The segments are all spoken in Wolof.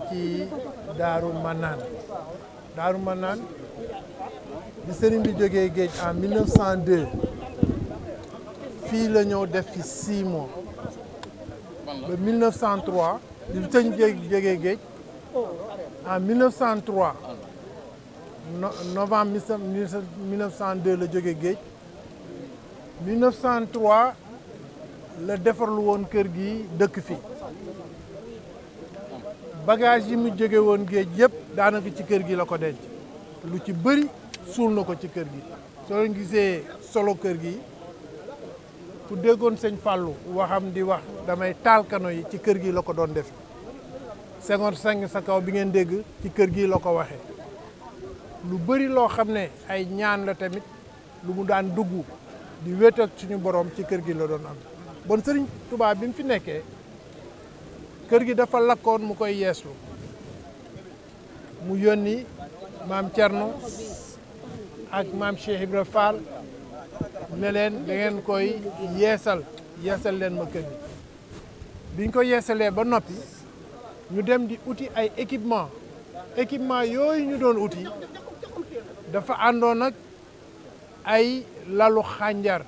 ci Daaru Manaan bi sëriñ bi jógee géej en 1902 fii la ñëw def fi 6 mois ba 1903 bi sëriñ jógee géej en 1903 novembre 1902 la jógee géej 1903 la defarlu woon kër gi dëkk fi bagage yi mu jóge woon géej yëpp daanaka ci kër gi la ko denc lu ci bëri suul na ko ci kër gi soo leen gisee solo kër gi ku déggoon sëñ Fallou waxam di wax damay taal kano yi ci kër gi la ko doon def Senghor sang sa kaw bi ngeen dégg ci kër gi la ko waxee lu bëri loo xam ne ay ñaan la tamit lu mu daan dugg di wéet ak suñu borom ci kër gi la doon am bon Sëriñ Tuubaa bi mu fi nekkee kër gi dafa lakkoon mu koy yeeslu mu yónni maam Thierno ak maam Cheikh Ibra Fall ne leen da ngeen koy yeesal leen ma kër gi biñ ko yeesalee ba noppi ñu dem di uti ay équipement yooyu ñu doon uti dafa àndoon ak ay lalu xànjar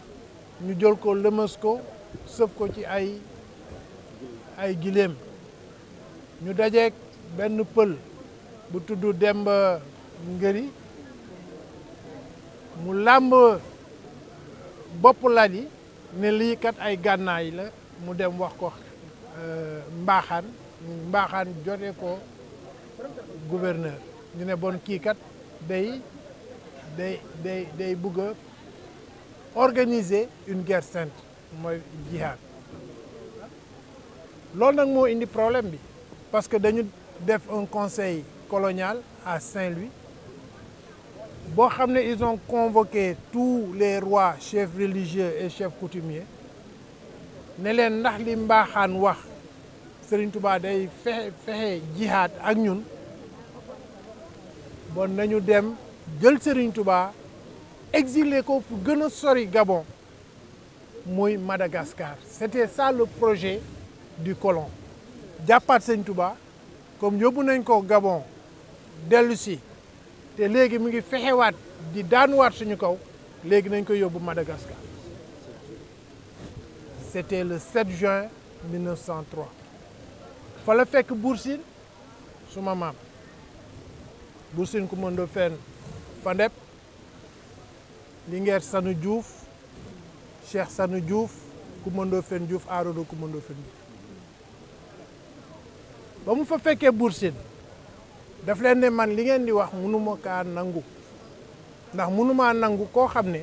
ñu jël ko lëmës ko sëf ko ci ay giléem ñu dajeek benn pël bu tudd Demba Ngëri mu làmb bopp lal yi ne lii kat ay gànnaay la mu dem wax ko mbaaxaan jote ko gouverneur ñu ne bon kii kat day bëgg a organiser une guerre sainte mooy jihad loolu nag moo indi problème bi parce que dañu def un conseil colonial à Saint-Louis boo xam ne ils ont convoqué tous les rois chefs religieux et chefs coutumiers ne leen ndax li mbaaxaan wax Serigne Touba day fexe jihad ak ñun bon nañu dem jël Serigne Touba exilé ko fu gën a sori Gabon muy Madagascar c'était ça le projet du colon jàppaat Serigne Touba comme yóbbu nañ ko Gabon dellu si te léegi mu ngi fexewaat di daanuwaat suñu kaw léegi nañ ko yóbbu Madagascar c'était le 7 juin 1903 fa la fekk Buur Sine suma maam Buur Sine Coumba Ndoffène Fandeb Linguère Sanu Diouf Cheikh Sanu Diouf Coumba Ndoffène Diouf Arodo Coumba Ndoffène Diouf ba mu fa fekkee Buur Sine daf leen ne man li ngeen di wax mënuma kaa nangu ndax mënumaa nangu koo xam ne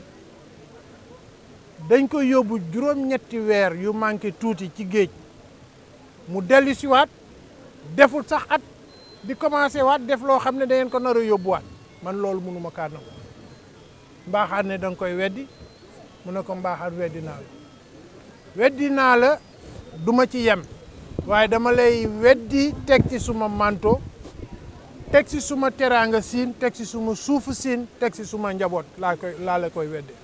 dañ koy yóbbu juróom-ñetti weer yu manqué tuuti ci géej mu dellu si waat deful sax at di commencé waat def loo xam ne da ngeen ko nar a yóbbuwaat man loolu mënuma kaa nangu mbaaxaan ne da nga koy weddi mu ne ko mbaaxaan weddi naa la duma ci yem waaye dama lay weddi teg ci suma manto teg ci suma teraanga siin teg ci suma suufu siin teg ci suma njaboot laa la koy wedde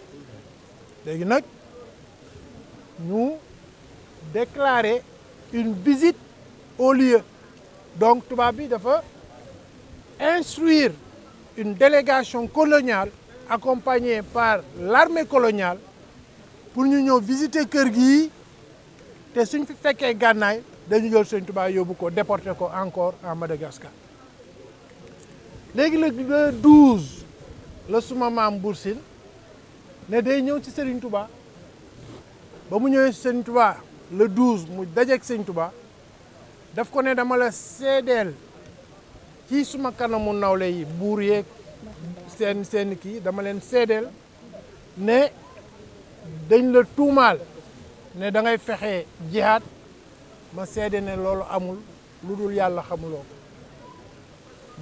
léegi nag ñu déclarer une visite au lieu donc tubaab bi dafa instruire une délégation coloniale accompagnée par l'armée coloniale pour ñu ñëw visiter kër gi te suñ fi fekkee gànnaay dañu jël Sëñ Tuubaa yóbbu ko déporter ko encore en Madagascar léegi le 12 la suma maam Buur Sine ne day ñëw ci Serigne Touba ba mu ñëwee ci Serigne Touba le 12 mu dajeek Serigne Touba daf ko ne dama la seedeel ci suma kanamu nawle yi buur yeeg seen kii dama leen seedeel ne dañ la tuumaal ne da ngay fexe jihaad ma seede ne loolu amul lu dul yàlla xamuloo ko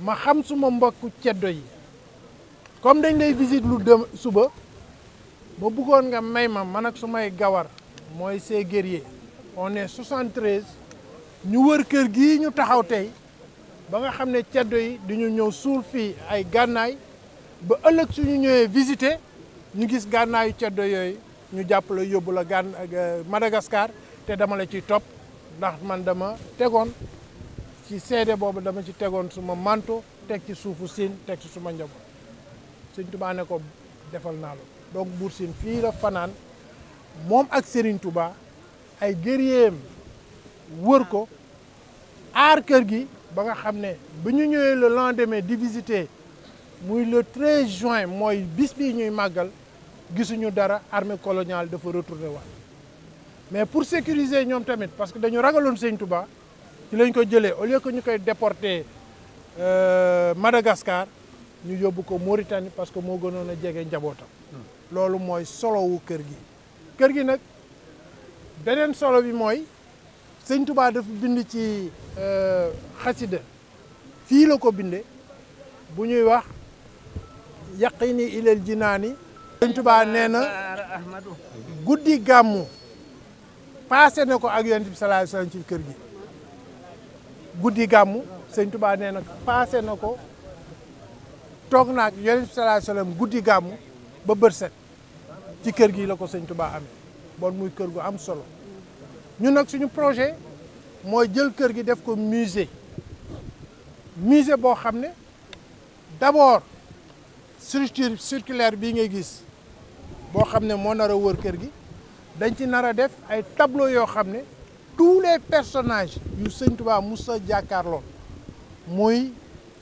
ma xam suma mbokku ceddo yi comme dañ lay visite lu dem suba ba bëggoon nga may ma man ak sumay gawar mooy ces guerriers on est 73 ñu wër kër gii ñu taxaw tey ba nga xam ne ceddo yi dañu ñëw suul fii ay gànnaay ba ëllëg suñu ñëwee visiter ñu gis gànnaayu ceddo yooyu ñu jàpp la yóbbu la Madagascar te dama la ciy topp ndax man dama tegoon ci seede boobu dama ci tegoon suma manto teg ci suufu Sine teg ci suma njaboot Sëñ Touba ne ko defal naa la donc Buur Sine fii la fanaan moom ak Serigne Touba ay guerriers wër ko aar kër gi ba nga xam ne bu ñu ñëwee le lendemain di visiter muy le 13 juin mooy bis bii ñuy màggal gisuñu dara armée coloniale dafa retourné waat mais pour sécuriser ñoom tamit parce que dañu ragaloon Sëñ Touba ci lañ ko jëlee au lieu que ñu koy déporter Madagascar ñu yóbbu ko Mauritanie parce que moo gënoon a jege njabootam. loolu mooy solowu kër gi nag beneen solo bi mooy Sëñ Touba dafa bind ci xasida fii la ko binde bu ñuy wax yaqini ilal jinaani. Sëñ Touba nee na guddi gàmmu passé na ko ak Yonent bi sallallahu alayhi wasallam ci kër gi guddi gàmmu Sëñ Touba nee na passé na ko toog na ak Yonent bi sallallahu alayhi wasallam guddi gàmmu ba bët set ci kër gi la ko Sëñ Touba amee bon muy kër gu am solo ñun nag suñu projet mooy jël kër gi def ko musée boo xam ne d'abord structure circulaire bii ngay gis boo xam ne moo nar a wër kër gi dañ ci nar a def ay tableau yoo xam ne tous les personnages yu Sëñ Touba mus a jàkkaarloo muy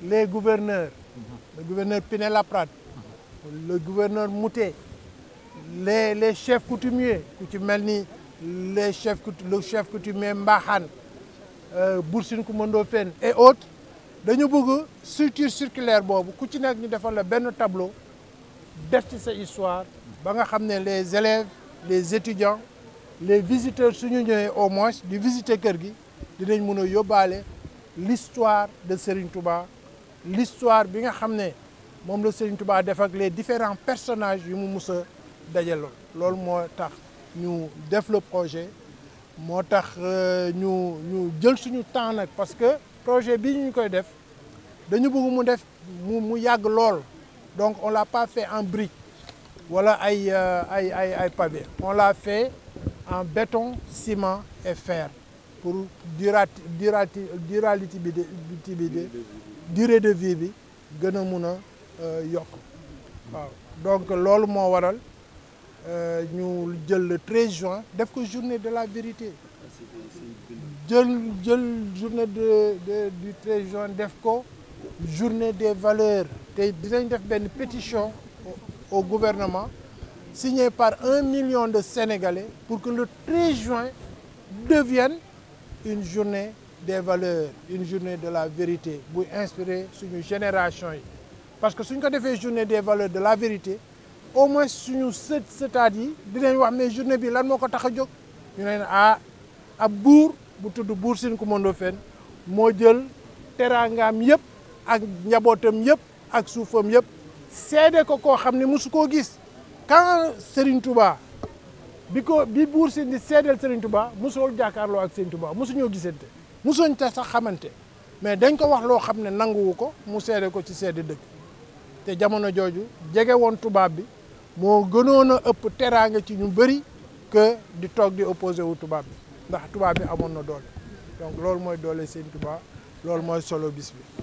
les gouverneurs le gouverneur Pinet-Laprade le gouverneur Moutet les chefs coutumiers ku ci mel ni le chef coutumier Mbaxane Buur Sine Coumba Ndoffène et autres dañu bëgg structure circulaire boobu ku ci nekk ñu defal la benn tableau def ci sa histoire ba nga xam ne les élèves les étudiants les visiteurs suñu ñëwee au moins di visiter kër gi dinañ mën a yóbbaale l'histoire de Serigne Touba l'histoire bi nga xam ne moom la Serigne Touba def ak les différents personnages yu mu mus a dajaloon loolu moo tax ñu def le projet moo tax ñu jël suñu temps nag parce que projet bii ñu koy def dañu bëgg mu def mu yàgg lool donc on l'a pas fait en brique wala ay pavé on l'a fait en béton ciment et fer pour durée de vie bi gën a mun a yokk waaw donc loolu moo waral ñu jël le 13 juin def ko journée de la vérité jël journée du 13 juin def ko journée des valeurs te dinañ def benn pétition au gouvernement signée par 1 million de Sénégalais pour que le 13 juin devienne une journée des valeurs une journée de la vérité buy inspirer suñu génération yi parce que suñ ko defee journée des valeurs de la vérité au moins suñu sëtaat yi dinañ wax mais journée bi lan moo ko tax a jóg ñu ne ab buur bu tudd Buur Sine Coumba Ndoffène moo jël teraangaam yëpp ak njabootam yëpp ak suufam yëpp seede ko koo xam ne mosu koo gis quand Serigne Touba bi Buur Sine di seedeel Serigne Touba mosul jàkkaarloo ak Serigne Touba mosuñoo gisante mosuñ te sax xamante mais dañ ko wax loo xam ne nanguwu ko mu seede ko ci seede dëgg te jamono jooju jege woon tubaab bi moo gënoon a ëpp teraanga ci ñu bëri que di toog di opposé wu tubaab bi ndax tubaab bi amoon na doole donc loolu mooy doole Sëñ Touba loolu mooy solo bis bi